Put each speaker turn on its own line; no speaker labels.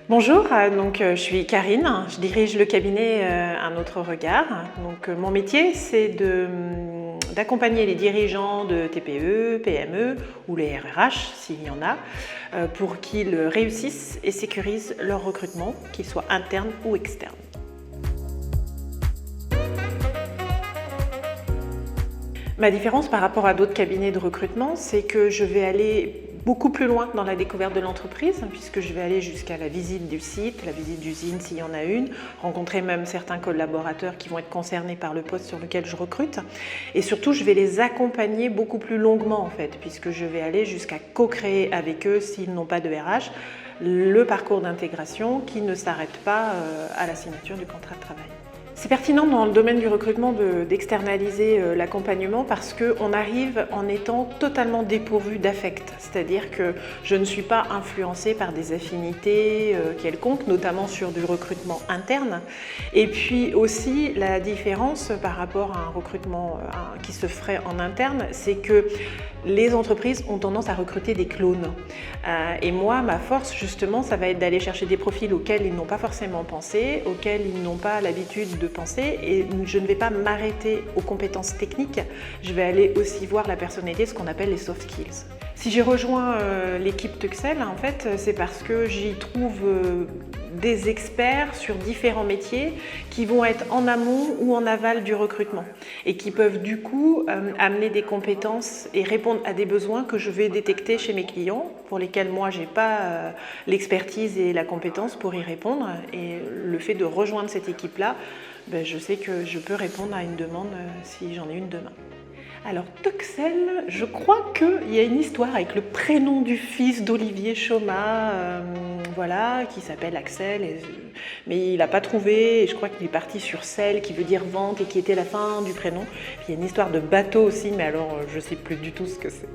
Bonjour, je suis Karine, je dirige le cabinet Un autre regard. Mon métier, c'est d'accompagner les dirigeants de TPE, PME ou les RRH, s'il y en a, pour qu'ils réussissent et sécurisent leur recrutement, qu'il soit interne ou externe. Ma différence par rapport à d'autres cabinets de recrutement, c'est que je vais aller beaucoup plus loin dans la découverte de l'entreprise, puisque je vais aller jusqu'à la visite du site, la visite d'usine s'il y en a une, rencontrer même certains collaborateurs qui vont être concernés par le poste sur lequel je recrute. Et surtout, je vais les accompagner beaucoup plus longuement en fait, puisque je vais aller jusqu'à co-créer avec eux, s'ils n'ont pas de RH, le parcours d'intégration qui ne s'arrête pas à la signature du contrat de travail. C'est pertinent dans le domaine du recrutement d'externaliser l'accompagnement parce qu'on arrive en étant totalement dépourvu d'affect. C'est-à-dire que je ne suis pas influencée par des affinités quelconques, notamment sur du recrutement interne. Et puis aussi, la différence par rapport à un recrutement qui se ferait en interne, c'est que les entreprises ont tendance à recruter des clones. Et moi, ma force, justement, ça va être d'aller chercher des profils auxquels ils n'ont pas forcément pensé, auxquels ils n'ont pas l'habitude de penser. Et je ne vais pas m'arrêter aux compétences techniques, je vais aller aussi voir la personnalité, ce qu'on appelle les soft skills. Si j'ai rejoint l'équipe Tuxel, en fait, c'est parce que j'y trouve des experts sur différents métiers qui vont être en amont ou en aval du recrutement et qui peuvent du coup amener des compétences et répondre à des besoins que je vais détecter chez mes clients pour lesquels moi j'ai pas l'expertise et la compétence pour y répondre. Et le fait de rejoindre cette équipe-là, je sais que je peux répondre à une demande si j'en ai une demain. Alors Tuxel, je crois qu'il y a une histoire avec le prénom du fils d'Olivier Chaumat, qui s'appelle Axel, mais il n'a pas trouvé, et je crois qu'il est parti sur Cel, qui veut dire vente, et qui était la fin du prénom. Puis il y a une histoire de bateau aussi, mais alors je ne sais plus du tout ce que c'est.